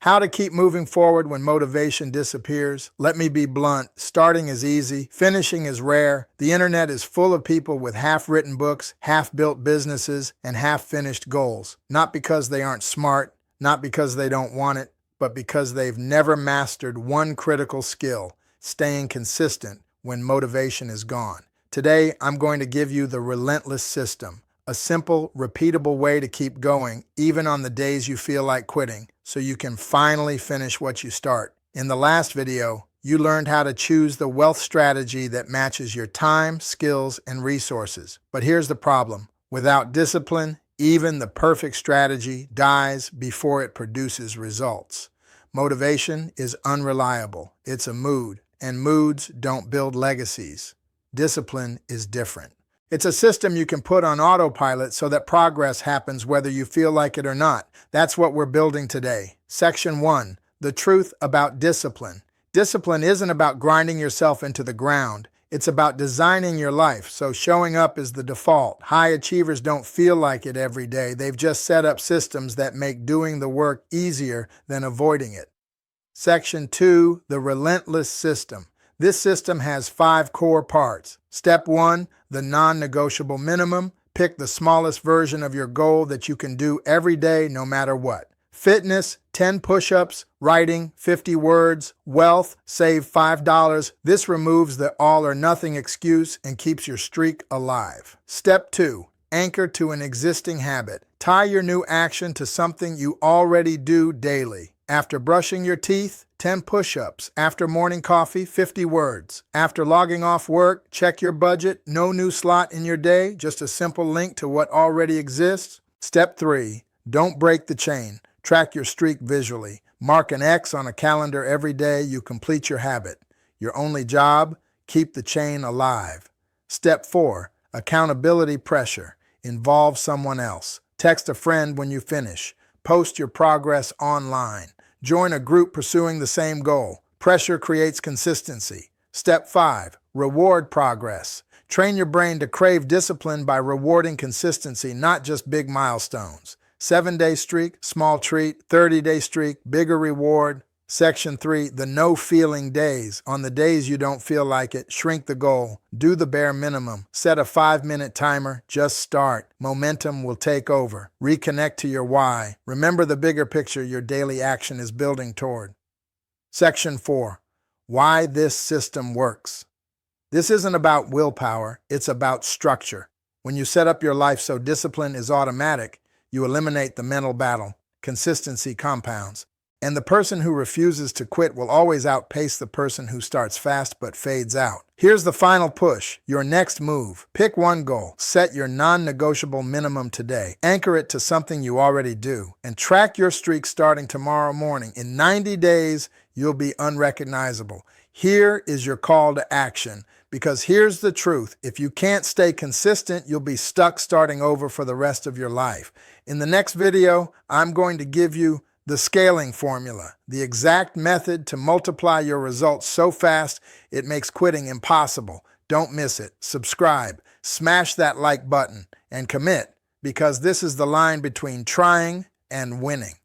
How to keep moving forward when motivation disappears? Let me be blunt. Starting is easy. Finishing is rare. The internet is full of people with half-written books, half-built businesses, and half-finished goals. Not because they aren't smart, not because they don't want it, but because they've never mastered one critical skill: staying consistent when motivation is gone. Today, I'm going to give you the Relentless System, a simple, repeatable way to keep going, even on the days you feel like quitting, so you can finally finish what you start. In the last video, you learned how to choose the wealth strategy that matches your time, skills, and resources. But here's the problem. Without discipline, even the perfect strategy dies before it produces results. Motivation is unreliable. It's a mood, and moods don't build legacies. Discipline is different. It's a system you can put on autopilot so that progress happens whether you feel like it or not. That's what we're building today. Section 1. The truth about discipline. Discipline isn't about grinding yourself into the ground. It's about designing your life so showing up is the default. High achievers don't feel like it every day. They've just set up systems that make doing the work easier than avoiding it. Section 2. The Relentless System. This system has 5 core parts. Step 1, the non-negotiable minimum. Pick the smallest version of your goal that you can do every day, no matter what. Fitness, 10 push-ups. Writing, 50 words. Wealth, save $5. This removes the all or nothing excuse and keeps your streak alive. Step 2, anchor to an existing habit. Tie your new action to something you already do daily. After brushing your teeth, 10 push-ups. After morning coffee, 50 words. After logging off work, check your budget. No new slot in your day, just a simple link to what already exists. Step 3, don't break the chain. Track your streak visually. Mark an X on a calendar every day you complete your habit. Your only job, keep the chain alive. Step 4, accountability pressure. Involve someone else. Text a friend when you finish. Post your progress online. Join a group pursuing the same goal. Pressure creates consistency. Step 5, reward progress. Train your brain to crave discipline by rewarding consistency, not just big milestones. 7-day streak, small treat. 30-day streak, bigger reward. Section 3, the no-feeling days. On the days you don't feel like it, shrink the goal. Do the bare minimum. Set a 5-minute timer. Just start. Momentum will take over. Reconnect to your why. Remember the bigger picture your daily action is building toward. Section 4, why this system works. This isn't about willpower. It's about structure. When you set up your life so discipline is automatic, you eliminate the mental battle. Consistency compounds. And the person who refuses to quit will always outpace the person who starts fast but fades out. Here's the final push, your next move. Pick one goal. Set your non-negotiable minimum today. Anchor it to something you already do. And track your streak starting tomorrow morning. In 90 days, you'll be unrecognizable. Here is your call to action. Because here's the truth. If you can't stay consistent, you'll be stuck starting over for the rest of your life. In the next video, I'm going to give you the scaling formula, the exact method to multiply your results so fast it makes quitting impossible. Don't miss it. Subscribe, smash that like button, and commit, because this is the line between trying and winning.